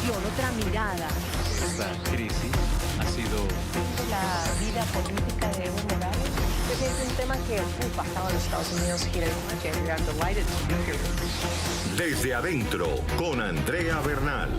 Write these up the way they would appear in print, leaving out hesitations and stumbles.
visión, otra mirada. Esta crisis ha sido... La vida política de Evo Morales es un tema que ocupa a los Estados Unidos y Desde adentro, con Andrea Bernal.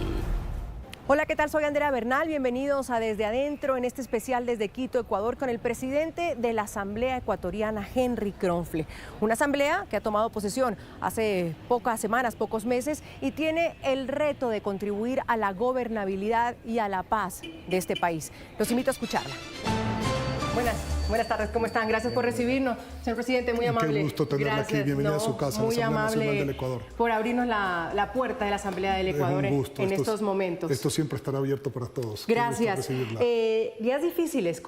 Hola, ¿qué tal? Soy Andrea Bernal, bienvenidos a Desde Adentro, en este especial desde Quito, Ecuador, con el presidente de la Asamblea Ecuatoriana, Henry Kronfle. Una asamblea que ha tomado posesión hace pocas semanas, pocos meses, y tiene el reto de contribuir a gobernabilidad y a la paz de este país. Los invito a escucharla. Buenas tardes, ¿cómo están? Gracias por recibirnos, señor presidente, muy amable. Qué gusto tenerla aquí, bienvenida a su casa, muy la Asamblea amable Nacional del Ecuador. Por abrirnos la puerta de la Asamblea del Ecuador en estos momentos. Esto siempre estará abierto para todos. Gracias. Días difíciles,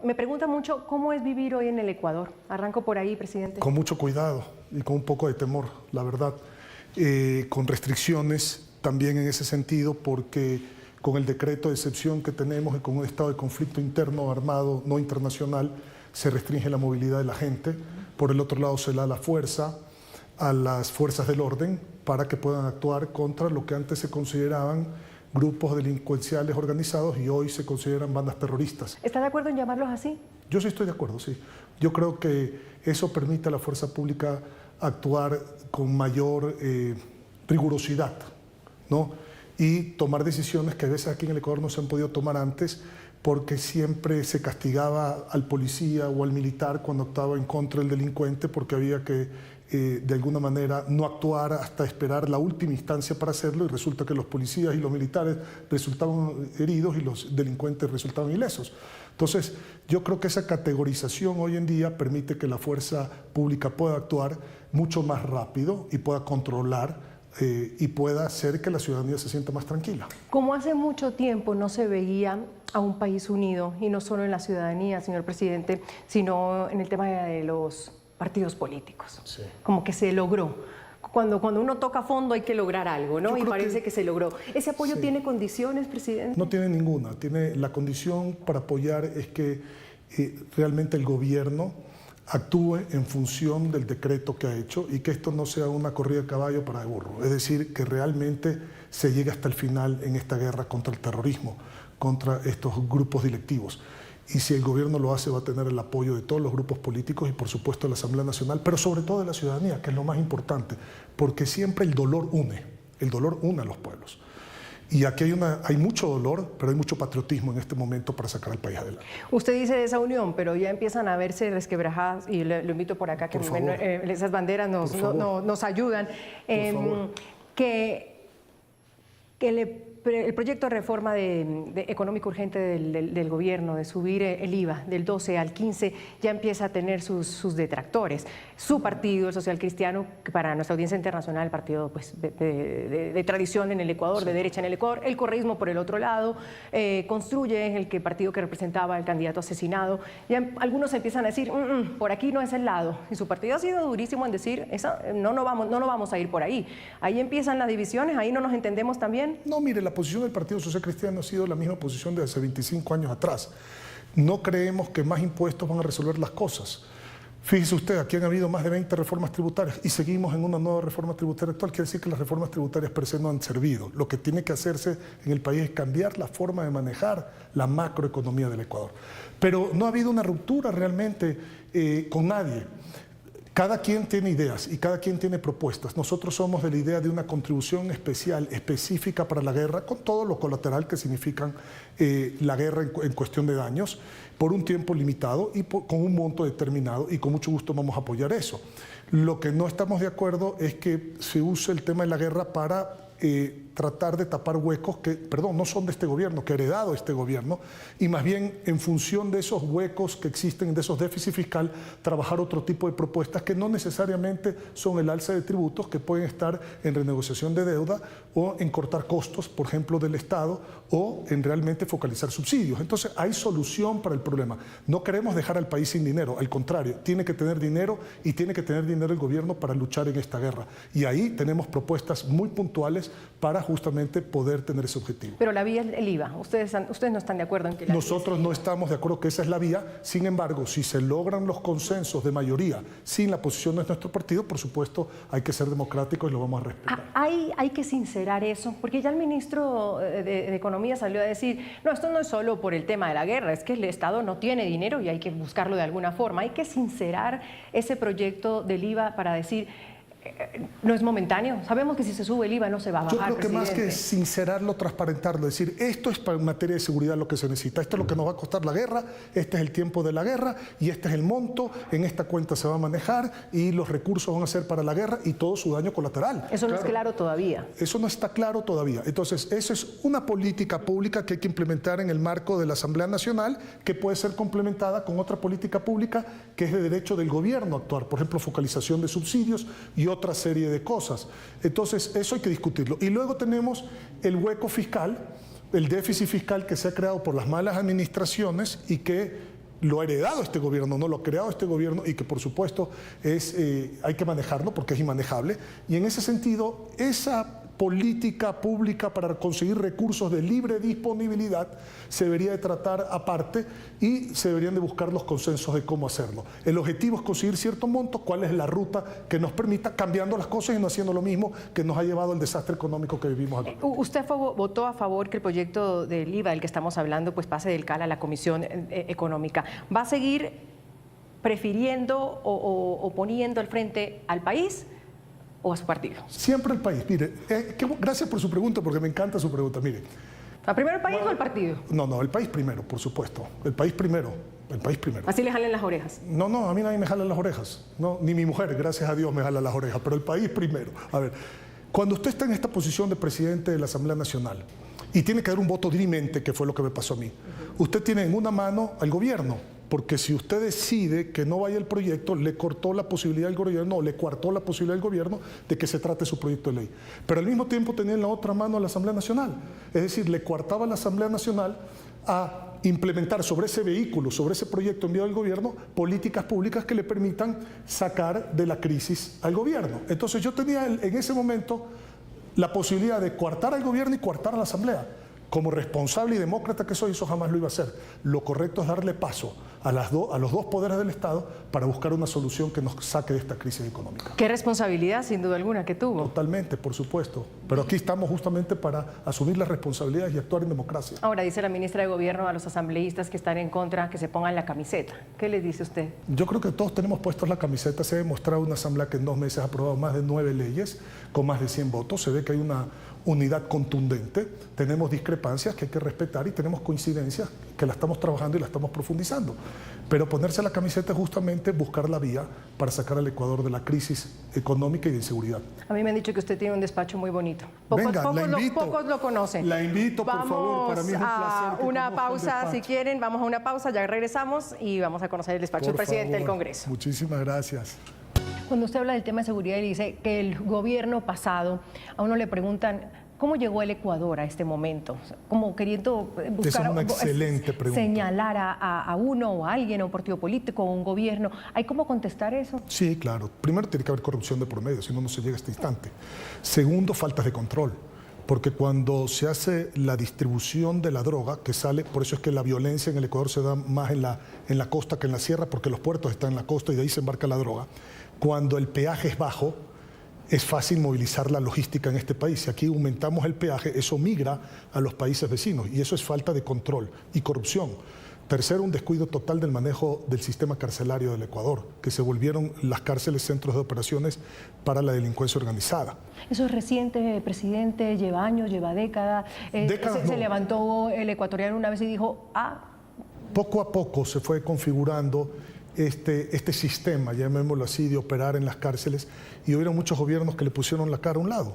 me preguntan mucho cómo es vivir hoy en el Ecuador. Arranco por ahí, presidente. Con mucho cuidado y con un poco de temor, la verdad. Con restricciones también en ese sentido, porque con el decreto de excepción que tenemos y con un estado de conflicto interno armado no internacional, se restringe la movilidad de la gente. Por el otro lado, se da la fuerza a las fuerzas del orden para que puedan actuar contra lo que antes se consideraban grupos delincuenciales organizados y hoy se consideran bandas terroristas. ¿Está de acuerdo en llamarlos así? Yo sí estoy de acuerdo, sí. Yo creo que eso permite a la fuerza pública actuar con mayor rigurosidad, ¿no? Y tomar decisiones que a veces aquí en el Ecuador no se han podido tomar antes, porque siempre se castigaba al policía o al militar cuando actuaba en contra del delincuente, porque había que de alguna manera no actuar hasta esperar la última instancia para hacerlo, y resulta que los policías y los militares resultaban heridos y los delincuentes resultaban ilesos. Entonces, yo creo que esa categorización hoy en día permite que la fuerza pública pueda actuar mucho más rápido y pueda controlar y pueda hacer que la ciudadanía se sienta más tranquila. Como hace mucho tiempo no se veía a un país unido, y no solo en la ciudadanía, señor presidente, sino en el tema de los partidos políticos. Sí. Como que se logró. Cuando uno toca fondo hay que lograr algo, ¿no? Y parece que se logró. ¿Ese apoyo tiene condiciones, presidente? No tiene ninguna. La condición para apoyar es que realmente el gobierno actúe en función del decreto que ha hecho y que esto no sea una corrida de caballo para de burro. Es decir, que realmente se llegue hasta el final en esta guerra contra el terrorismo, contra estos grupos delictivos. Y si el gobierno lo hace, va a tener el apoyo de todos los grupos políticos y por supuesto de la Asamblea Nacional, pero sobre todo de la ciudadanía, que es lo más importante, porque siempre el dolor une a los pueblos. Y aquí hay mucho dolor, pero hay mucho patriotismo en este momento para sacar al país adelante. Usted dice de esa unión, pero ya empiezan a verse resquebrajadas, y lo invito por acá, que esas banderas nos ayudan. El proyecto de reforma económico urgente del gobierno, de subir el IVA del 12 al 15, ya empieza a tener sus detractores. Su partido, el Social Cristiano, que para nuestra audiencia internacional, el partido pues, de tradición en el Ecuador, de derecha en el Ecuador, el correísmo por el otro lado, Construye, el partido que representaba al candidato asesinado. Ya algunos empiezan a decir, por aquí no es el lado. Y su partido ha sido durísimo en decir, no vamos a ir por ahí. Ahí empiezan las divisiones, ahí no nos entendemos también. No, mire, la posición del Partido Social Cristiano ha sido la misma posición de hace 25 años atrás. No creemos que más impuestos van a resolver las cosas. Fíjese usted, aquí han habido más de 20 reformas tributarias y seguimos en una nueva reforma tributaria actual. Quiere decir que las reformas tributarias per se no han servido. Lo que tiene que hacerse en el país es cambiar la forma de manejar la macroeconomía del Ecuador. Pero no ha habido una ruptura realmente con nadie. Cada quien tiene ideas y cada quien tiene propuestas. Nosotros somos de la idea de una contribución especial, específica para la guerra, con todo lo colateral que significan la guerra en cuestión de daños, por un tiempo limitado y con un monto determinado, y con mucho gusto vamos a apoyar eso. Lo que no estamos de acuerdo es que se use el tema de la guerra para tratar de tapar huecos que, no son de este gobierno, que ha heredado este gobierno, y más bien en función de esos huecos que existen, de esos déficits fiscal, trabajar otro tipo de propuestas que no necesariamente son el alza de tributos, que pueden estar en renegociación de deuda o en cortar costos, por ejemplo, del Estado, o en realmente focalizar subsidios. Entonces hay solución para el problema. No queremos dejar al país sin dinero, al contrario, tiene que tener dinero, y tiene que tener dinero el gobierno para luchar en esta guerra. Y ahí tenemos propuestas muy puntuales mayores para justamente poder tener ese objetivo. Pero la vía es el IVA. Ustedes no están de acuerdo en que la Nosotros no estamos de acuerdo que esa es la vía. Sin embargo, si se logran los consensos de mayoría sin la posición de nuestro partido, por supuesto hay que ser democráticos y lo vamos a respetar. Hay que sincerar eso, porque ya el ministro de Economía salió a decir, no, esto no es solo por el tema de la guerra, es que el Estado no tiene dinero y hay que buscarlo de alguna forma. Hay que sincerar ese proyecto del IVA para decir, no es momentáneo. Sabemos que si se sube el IVA no se va a bajar. Yo creo que más que presidente. sincerarlo, transparentarlo, decir, esto es para en materia de seguridad lo que se necesita, esto es lo que nos va a costar la guerra, este es el tiempo de la guerra y este es el monto, en esta cuenta se va a manejar y los recursos van a ser para la guerra y todo su daño colateral. Eso no es claro todavía. Eso no está claro todavía. Entonces, eso es una política pública que hay que implementar en el marco de la Asamblea Nacional, que puede ser complementada con otra política pública que es de derecho del gobierno a actuar, por ejemplo, focalización de subsidios y otra serie de cosas. Entonces, eso hay que discutirlo. Y luego tenemos el hueco fiscal, el déficit fiscal que se ha creado por las malas administraciones y que lo ha heredado este gobierno, no lo ha creado este gobierno y que por supuesto hay que manejarlo porque es inmanejable. Y en ese sentido, esa política pública para conseguir recursos de libre disponibilidad se debería de tratar aparte y se deberían de buscar los consensos de cómo hacerlo. El objetivo es conseguir cierto monto, cuál es la ruta que nos permita, cambiando las cosas y no haciendo lo mismo que nos ha llevado al desastre económico que vivimos aquí. ¿Usted votó a favor que el proyecto del IVA del que estamos hablando pues pase del CAL a la Comisión Económica? ¿Va a seguir prefiriendo o poniendo al frente al país o a su partido? Siempre el país. Mire, gracias por su pregunta, porque me encanta su pregunta. Mire, ¿Primero el país o el partido? No, el país primero, por supuesto. El país primero. El país primero. Así le jalen las orejas. No, a mí nadie me jala las orejas. No, ni mi mujer, gracias a Dios, me jala las orejas. Pero el país primero. A ver, cuando usted está en esta posición de presidente de la Asamblea Nacional y tiene que dar un voto dirimente, que fue lo que me pasó a mí, usted tiene en una mano al gobierno. Porque si usted decide que no vaya el proyecto, le cortó la posibilidad al gobierno, o le coartó la posibilidad al gobierno de que se trate su proyecto de ley. Pero al mismo tiempo tenía en la otra mano a la Asamblea Nacional. Es decir, le coartaba a la Asamblea Nacional a implementar sobre ese vehículo, sobre ese proyecto enviado al gobierno, políticas públicas que le permitan sacar de la crisis al gobierno. Entonces yo tenía en ese momento la posibilidad de coartar al gobierno y coartar a la Asamblea. Como responsable y demócrata que soy, eso jamás lo iba a hacer. Lo correcto es darle paso a los dos poderes del Estado para buscar una solución que nos saque de esta crisis económica. Qué responsabilidad, sin duda alguna, que tuvo. Totalmente, por supuesto. Pero aquí estamos justamente para asumir las responsabilidades y actuar en democracia. Ahora dice la ministra de Gobierno a los asambleístas que están en contra que se pongan la camiseta. ¿Qué les dice usted? Yo creo que todos tenemos puestos la camiseta. Se ha demostrado una asamblea que en 2 meses ha aprobado más de 9 leyes con más de 100 votos. Se ve que hay una unidad contundente, tenemos discrepancias que hay que respetar y tenemos coincidencias que la estamos trabajando y la estamos profundizando. Pero ponerse la camiseta es justamente buscar la vía para sacar al Ecuador de la crisis económica y de inseguridad. A mí me han dicho que usted tiene un despacho muy bonito. Pocos lo conocen. La invito, por favor, para mí es un placer. Vamos a una pausa, si quieren, vamos a una pausa, ya regresamos y vamos a conocer el despacho del presidente del Congreso. Muchísimas gracias. Cuando usted habla del tema de seguridad y dice que el gobierno pasado, a uno le preguntan, ¿cómo llegó el Ecuador a este momento? Como queriendo buscar, esa es una excelente pregunta. Señalar a uno o a alguien, a un partido político o un gobierno. ¿Hay cómo contestar eso? Sí, claro. Primero tiene que haber corrupción de por medio, si no, no se llega a este instante. Segundo, faltas de control. Porque cuando se hace la distribución de la droga, que sale, por eso es que la violencia en el Ecuador se da más en la costa que en la sierra, porque los puertos están en la costa y de ahí se embarca la droga. Cuando el peaje es bajo, es fácil movilizar la logística en este país. Si aquí aumentamos el peaje, eso migra a los países vecinos y eso es falta de control y corrupción. Tercero, un descuido total del manejo del sistema carcelario del Ecuador, que se volvieron las cárceles centros de operaciones para la delincuencia organizada. Eso es reciente, presidente, lleva años, lleva décadas. Se levantó el ecuatoriano una vez y dijo, Poco a poco se fue configurando este sistema, llamémoslo así, de operar en las cárceles, y hubieron muchos gobiernos que le pusieron la cara a un lado.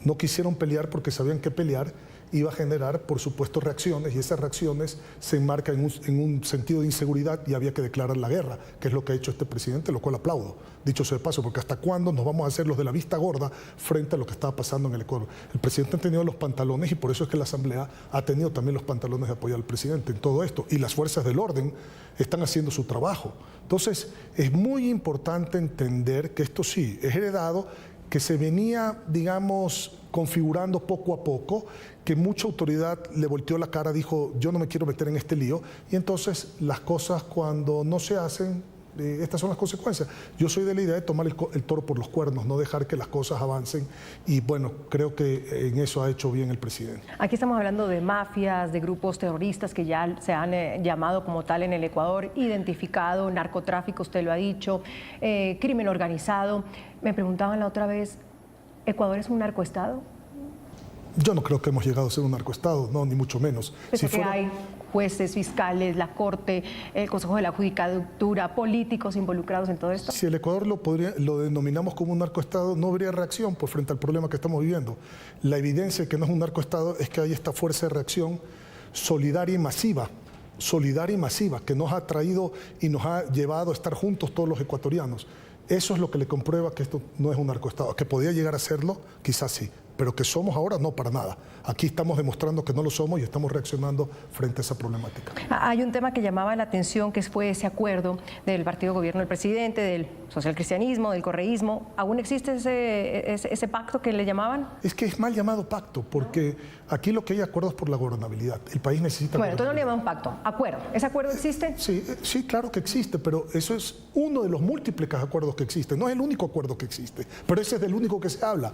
No quisieron pelear porque sabían que pelear iba a generar, por supuesto, reacciones, y esas reacciones se enmarcan en un sentido de inseguridad y había que declarar la guerra, que es lo que ha hecho este presidente, lo cual aplaudo, dicho sea de paso, porque hasta cuándo nos vamos a hacer los de la vista gorda frente a lo que estaba pasando en el Ecuador. El presidente ha tenido los pantalones y por eso es que la Asamblea ha tenido también los pantalones de apoyar al presidente en todo esto, y las fuerzas del orden están haciendo su trabajo. Entonces, es muy importante entender que esto sí es heredado, que se venía, digamos, configurando poco a poco, que mucha autoridad le volteó la cara, dijo, yo no me quiero meter en este lío, y entonces las cosas cuando no se hacen, estas son las consecuencias. Yo soy de la idea de tomar el toro por los cuernos, no dejar que las cosas avancen, y bueno, creo que en eso ha hecho bien el presidente. Aquí estamos hablando de mafias, de grupos terroristas que ya se han llamado como tal en el Ecuador, identificado, narcotráfico, usted lo ha dicho, crimen organizado. Me preguntaban la otra vez, ¿Ecuador es un narcoestado? Yo no creo que hemos llegado a ser un narcoestado, no, ni mucho menos. Si hay jueces, fiscales, la Corte, el Consejo de la Judicatura, políticos involucrados en todo esto. Si el Ecuador lo denominamos como un narcoestado, no habría reacción pues, frente al problema que estamos viviendo. La evidencia de que no es un narcoestado es que hay esta fuerza de reacción solidaria y masiva, que nos ha traído y nos ha llevado a estar juntos todos los ecuatorianos. Eso es lo que le comprueba que esto no es un narcoestado. Que podía llegar a serlo, quizás sí, pero que somos ahora, no, para nada. Aquí estamos demostrando que no lo somos y estamos reaccionando frente a esa problemática. Hay un tema que llamaba la atención, que fue ese acuerdo del partido gobierno del presidente, del socialcristianismo, del correísmo. ¿Aún existe ese pacto que le llamaban? Es que es mal llamado pacto, porque aquí lo que hay acuerdos por la gobernabilidad. El país necesita... Bueno, entonces no le llaman pacto, acuerdo. ¿Ese acuerdo existe? Sí, claro que existe, pero eso es uno de los múltiples acuerdos que existen. No es el único acuerdo que existe, pero ese es del único que se habla.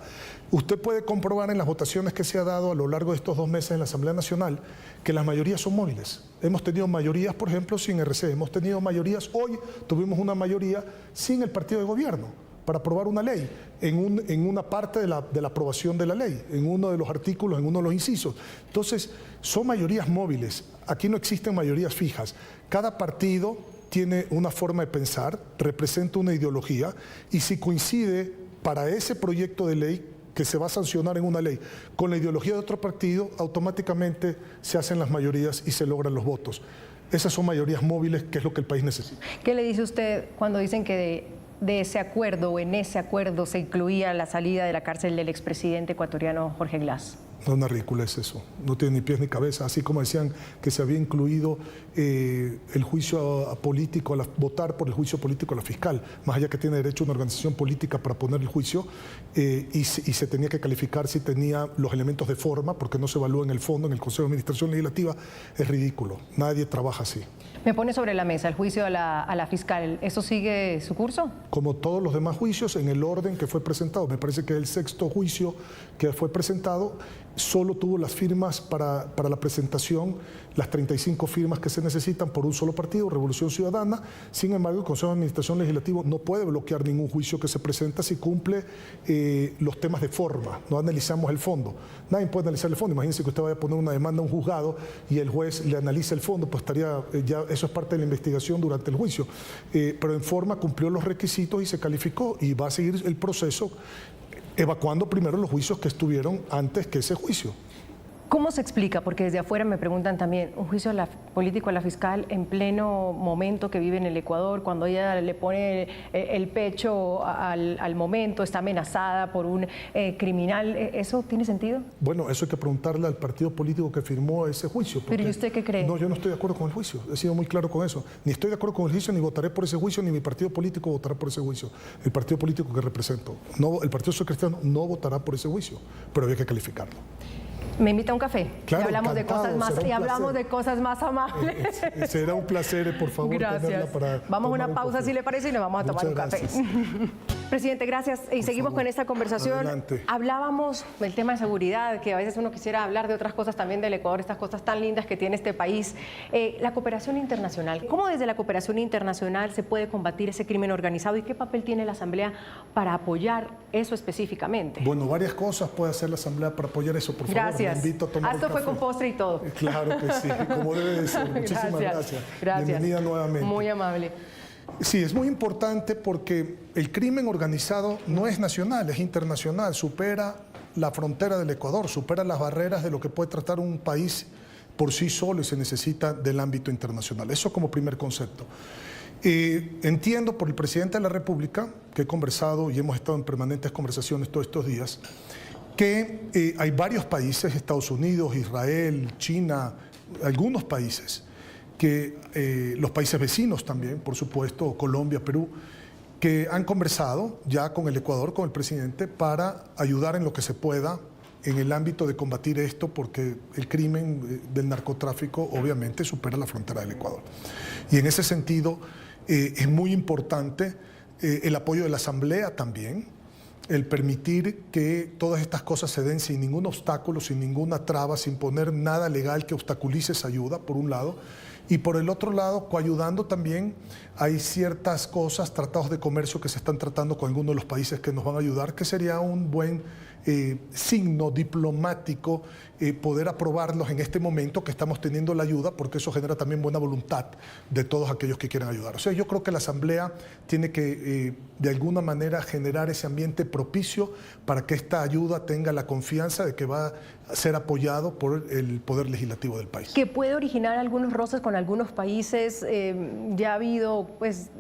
Usted puede comprobar en las votaciones que se ha dado a lo largo de estos 2 meses en la Asamblea Nacional que las mayorías son móviles. Hemos tenido mayorías, por ejemplo, sin RC. Hemos tenido mayorías, hoy tuvimos una mayoría sin el partido de gobierno para aprobar una ley, en una parte de la aprobación de la ley, en uno de los artículos, en uno de los incisos. Entonces, son mayorías móviles. Aquí no existen mayorías fijas. Cada partido tiene una forma de pensar, representa una ideología, y si coincide para ese proyecto de ley que se va a sancionar en una ley con la ideología de otro partido, automáticamente se hacen las mayorías y se logran los votos. Esas son mayorías móviles, que es lo que el país necesita. ¿Qué le dice usted cuando dicen que de ese acuerdo o en ese acuerdo se incluía la salida de la cárcel del expresidente ecuatoriano Jorge Glass? No, una ridiculez eso, no tiene ni pies ni cabeza, así como decían que se había incluido el juicio político, votar por el juicio político a la fiscal, más allá que tiene derecho una organización política para poner el juicio, y se tenía que calificar si tenía los elementos de forma, porque no se evalúa en el fondo, en el Consejo de Administración Legislativa. Es ridículo, nadie trabaja así. Me pone sobre la mesa el juicio a la fiscal, ¿eso sigue su curso? Como todos los demás juicios, en el orden que fue presentado. Me parece que el 6º juicio que fue presentado solo tuvo las firmas para la presentación, las 35 firmas que se necesitan por un solo partido, Revolución Ciudadana. Sin embargo, el Consejo de Administración Legislativo no puede bloquear ningún juicio que se presenta si cumple los temas de forma. No analizamos el fondo. Nadie puede analizar el fondo. Imagínense que usted vaya a poner una demanda a un juzgado y el juez le analiza el fondo, pues estaría ya, eso es parte de la investigación durante el juicio. Pero en forma cumplió los requisitos y se calificó, y va a seguir el proceso evacuando primero los juicios que estuvieron antes que ese juicio. ¿Cómo se explica? Porque desde afuera me preguntan también, un juicio político a la fiscal en pleno momento que vive en el Ecuador, cuando ella le pone el pecho al momento, está amenazada por un criminal, ¿eso tiene sentido? Bueno, eso hay que preguntarle al partido político que firmó ese juicio. ¿Pero y usted qué cree? No, yo no estoy de acuerdo con el juicio, he sido muy claro con eso. Ni estoy de acuerdo con el juicio, ni votaré por ese juicio, ni mi partido político votará por ese juicio. El partido político que represento, no, el Partido Socialcristiano no votará por ese juicio, pero había que calificarlo. ¿Me invita a un café? Claro, y hablamos de cosas más, y hablamos de cosas más amables. Será un placer, por favor. Gracias. Vamos a una pausa, si le parece, y nos vamos a tomar un café. Presidente, gracias. Y seguimos con esta conversación. Adelante. Hablábamos del tema de seguridad, que a veces uno quisiera hablar de otras cosas también del Ecuador, estas cosas tan lindas que tiene este país. La cooperación internacional. ¿Cómo desde la cooperación internacional se puede combatir ese crimen organizado y qué papel tiene la Asamblea para apoyar eso específicamente? Bueno, varias cosas puede hacer la Asamblea para apoyar eso, por favor. Gracias. Me invito a tomar Esto un fue café. con postre y todo. Claro que sí, como debe de ser. Muchísimas gracias. Bienvenida nuevamente. Muy amable. Sí, es muy importante porque el crimen organizado no es nacional, es internacional, supera la frontera del Ecuador, supera las barreras de lo que puede tratar un país por sí solo y se necesita del ámbito internacional. Eso como primer concepto. Entiendo por el presidente de la República, que he conversado y hemos estado en permanentes conversaciones todos estos días, que hay varios países, Estados Unidos, Israel, China, algunos países, que los países vecinos también, por supuesto, Colombia, Perú, que han conversado ya con el Ecuador, con el presidente, para ayudar en lo que se pueda en el ámbito de combatir esto, porque el crimen del narcotráfico obviamente supera la frontera del Ecuador. Y en ese sentido es muy importante el apoyo de la Asamblea también, el permitir que todas estas cosas se den sin ningún obstáculo, sin ninguna traba, sin poner nada legal que obstaculice esa ayuda, por un lado. Y por el otro lado, coayudando también, hay ciertas cosas, tratados de comercio que se están tratando con algunos de los países que nos van a ayudar, que sería un buen signo diplomático poder aprobarlos en este momento que estamos teniendo la ayuda, porque eso genera también buena voluntad de todos aquellos que quieran ayudar. O sea, yo creo que la Asamblea tiene que de alguna manera generar ese ambiente propicio para que esta ayuda tenga la confianza de que va a ser apoyado por el Poder Legislativo del país. Que puede originar algunos roces con algunos países. Ya ha habido, pues,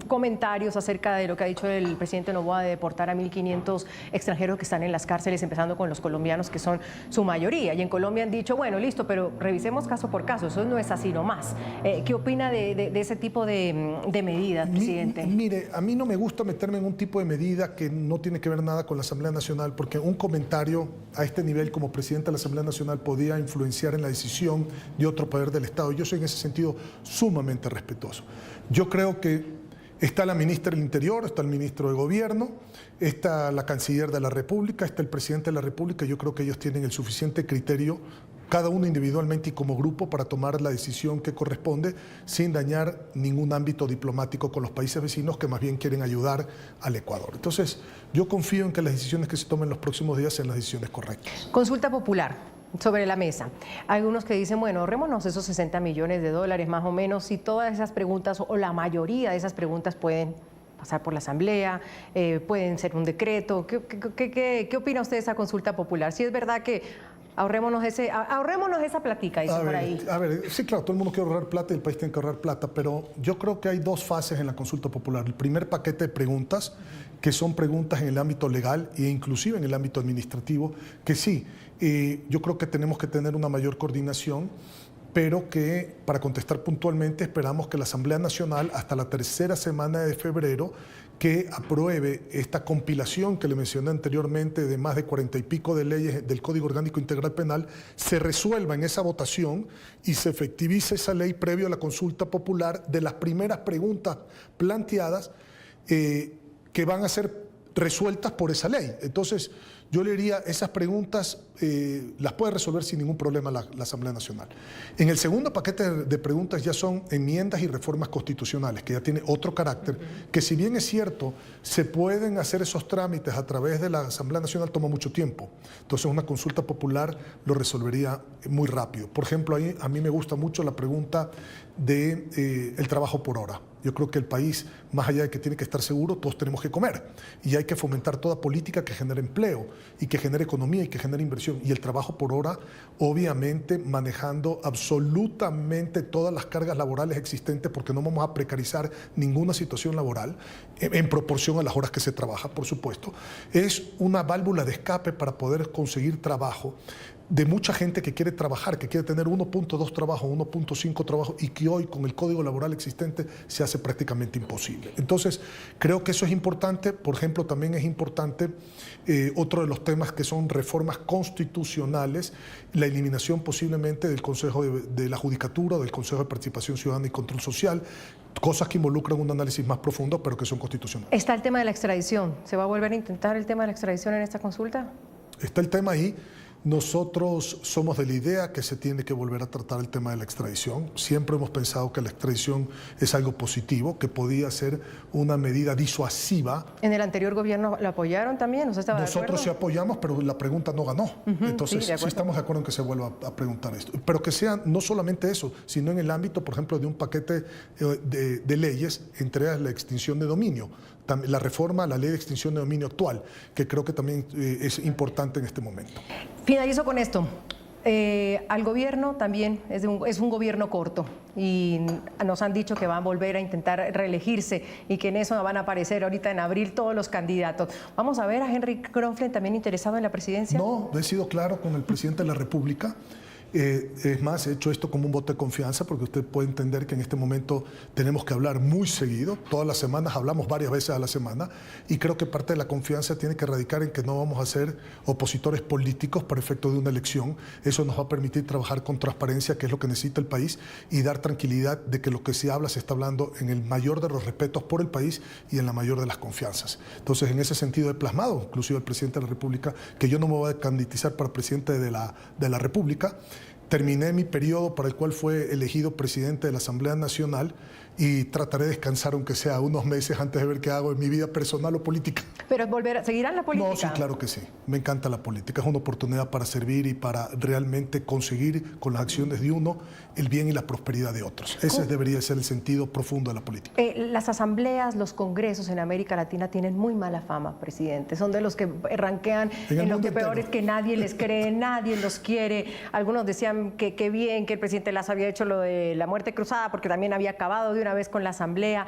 comentarios acerca de lo que ha dicho el presidente Noboa de deportar a 1.500 extranjeros que están en las cárceles, empezando con los colombianos, que son su mayoría. Y en Colombia han dicho, bueno, listo, pero revisemos caso por caso, eso no es así nomás. ¿Qué opina de ese tipo de medidas, presidente? Mire, a mí no me gusta meterme en un tipo de medida que no tiene que ver nada con la Asamblea Nacional, porque un comentario a este nivel como presidente de la Asamblea Nacional podía influenciar en la decisión de otro poder del Estado. Yo soy en ese sentido sumamente respetuoso. Yo creo que está la ministra del Interior, está el ministro de Gobierno, está la canciller de la República, está el presidente de la República. Yo creo que ellos tienen el suficiente criterio, cada uno individualmente y como grupo, para tomar la decisión que corresponde sin dañar ningún ámbito diplomático con los países vecinos que más bien quieren ayudar al Ecuador. Entonces, yo confío en que las decisiones que se tomen los próximos días sean las decisiones correctas. Consulta popular sobre la mesa. Hay algunos que dicen, bueno, ahorrémonos esos 60 millones de dólares más o menos, y todas esas preguntas, o la mayoría de esas preguntas, pueden pasar por la Asamblea, pueden ser un decreto. ¿Qué opina usted de esa consulta popular? Si es verdad que ahorrémonos esa platica, dice por ahí. A ver, sí, claro, todo el mundo quiere ahorrar plata y el país tiene que ahorrar plata, pero yo creo que hay dos fases en la consulta popular. El primer paquete de preguntas, que son preguntas en el ámbito legal e inclusive en el ámbito administrativo, que sí, yo creo que tenemos que tener una mayor coordinación, pero que para contestar puntualmente esperamos que la Asamblea Nacional hasta la tercera semana de febrero que apruebe esta compilación que le mencioné anteriormente de más de 40 y pico de leyes del Código Orgánico Integral Penal, se resuelva en esa votación y se efectivice esa ley previo a la consulta popular de las primeras preguntas planteadas que van a ser resueltas por esa ley. Entonces, yo le diría, esas preguntas las puede resolver sin ningún problema la Asamblea Nacional. En el segundo paquete de preguntas ya son enmiendas y reformas constitucionales, que ya tiene otro carácter, que si bien es cierto, se pueden hacer esos trámites a través de la Asamblea Nacional, toma mucho tiempo. Entonces, una consulta popular lo resolvería muy rápido. Por ejemplo, ahí a mí me gusta mucho la pregunta de el trabajo por hora. Yo creo que el país, más allá de que tiene que estar seguro, todos tenemos que comer. Y hay que fomentar toda política que genere empleo y que genere economía y que genere inversión. Y el trabajo por hora, obviamente, manejando absolutamente todas las cargas laborales existentes, porque no vamos a precarizar ninguna situación laboral en proporción a las horas que se trabaja, por supuesto. Es una válvula de escape para poder conseguir trabajo de mucha gente que quiere trabajar, que quiere tener 1.2 trabajos, 1.5 trabajos, y que hoy con el código laboral existente se hace prácticamente imposible. Entonces, creo que eso es importante. Por ejemplo, también es importante otro de los temas que son reformas constitucionales, la eliminación posiblemente del Consejo de la Judicatura, del Consejo de Participación Ciudadana y Control Social, cosas que involucran un análisis más profundo, pero que son constitucionales. Está el tema de la extradición. ¿Se va a volver a intentar el tema de la extradición en esta consulta? Está el tema ahí. Nosotros somos de la idea que se tiene que volver a tratar el tema de la extradición. Siempre hemos pensado que la extradición es algo positivo, que podía ser una medida disuasiva. ¿En el anterior gobierno lo apoyaron también? ¿Usted estaba de acuerdo? Nosotros sí apoyamos, pero la pregunta no ganó. Entonces, sí estamos de acuerdo en que se vuelva a preguntar esto. Pero que sea no solamente eso, sino en el ámbito, por ejemplo, de un paquete de leyes, entre ellas la extinción de dominio, la reforma a la ley de extinción de dominio actual, que creo que también es importante en este momento. Finalizo con esto. Al gobierno también es un gobierno corto y nos han dicho que van a volver a intentar reelegirse y que en eso van a aparecer ahorita en abril todos los candidatos. ¿Vamos a ver a Henry Kronflen también interesado en la presidencia? No, he sido claro con el presidente de la República Es más, he hecho esto como un voto de confianza porque usted puede entender que en este momento tenemos que hablar muy seguido. Todas las semanas hablamos varias veces a la semana y creo que parte de la confianza tiene que radicar en que no vamos a ser opositores políticos para efecto de una elección. Eso nos va a permitir trabajar con transparencia, que es lo que necesita el país, y dar tranquilidad de que lo que se habla se está hablando en el mayor de los respetos por el país y en la mayor de las confianzas. Entonces, en ese sentido he plasmado, inclusive al presidente de la República, que yo no me voy a candidatar para presidente de la República. Terminé mi periodo para el cual fue elegido presidente de la Asamblea Nacional y trataré de descansar aunque sea unos meses antes de ver qué hago en mi vida personal o política. Pero seguirán la política. No, sí, claro que sí. Me encanta la política. Es una oportunidad para servir y para realmente conseguir con las acciones de uno el bien y la prosperidad de otros. Ese debería ser el sentido profundo de la política. Las asambleas, los congresos en América Latina tienen muy mala fama, presidente. Son de los que ranquean en lo que peor es, que nadie les cree, nadie los quiere. Algunos decían que bien que el presidente Lasso había hecho lo de la muerte cruzada porque también había acabado de una vez con la asamblea.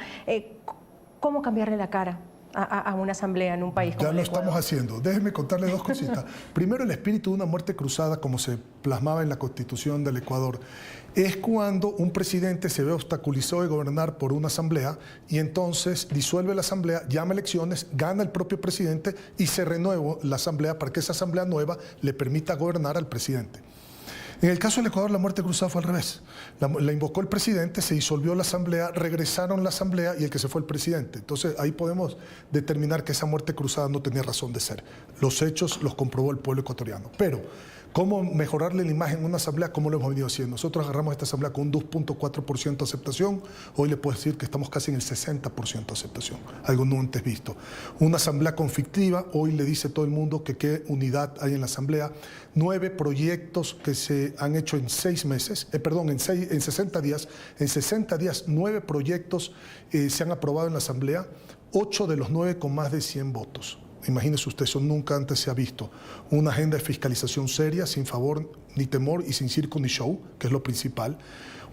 ¿Cómo cambiarle la cara a una asamblea en un país como Ya el lo Ecuador? estamos haciendo. Déjeme contarle dos cositas. Primero, el espíritu de una muerte cruzada, como se plasmaba en la Constitución del Ecuador, es cuando un presidente se ve obstaculizado de gobernar por una asamblea y entonces disuelve la asamblea, llama elecciones, gana el propio presidente y se renueva la asamblea para que esa asamblea nueva le permita gobernar al presidente. En el caso del Ecuador, la muerte cruzada fue al revés. La invocó el presidente, se disolvió la asamblea, regresaron la asamblea y el que se fue el presidente. Entonces ahí podemos determinar que esa muerte cruzada no tenía razón de ser. Los hechos los comprobó el pueblo ecuatoriano. Pero, ¿cómo mejorarle la imagen a una asamblea? ¿Cómo lo hemos venido haciendo? Nosotros agarramos esta asamblea con un 2.4% de aceptación. Hoy le puedo decir que estamos casi en el 60% de aceptación. Algo no antes visto. Una asamblea conflictiva, hoy le dice todo el mundo que qué unidad hay en la asamblea. 9 proyectos que se han hecho en 6 meses, en 60 días. En 60 días, 9 proyectos se han aprobado en la asamblea, 8 de los 9 con más de 100 votos. Imagínese usted, eso nunca antes se ha visto. Una agenda de fiscalización seria, sin favor ni temor y sin circo ni show, que es lo principal.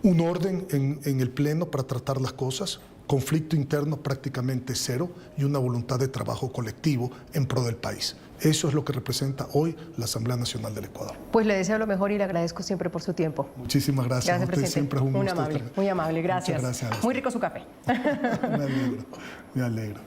Un orden en el Pleno para tratar las cosas. Conflicto interno prácticamente cero y una voluntad de trabajo colectivo en pro del país. Eso es lo que representa hoy la Asamblea Nacional del Ecuador. Pues le deseo lo mejor y le agradezco siempre por su tiempo. Muchísimas gracias. Gracias, presidente. Siempre es un gusto estar. Muy amable, gracias. Muchas gracias. Muy rico su café. Me alegro, me alegro.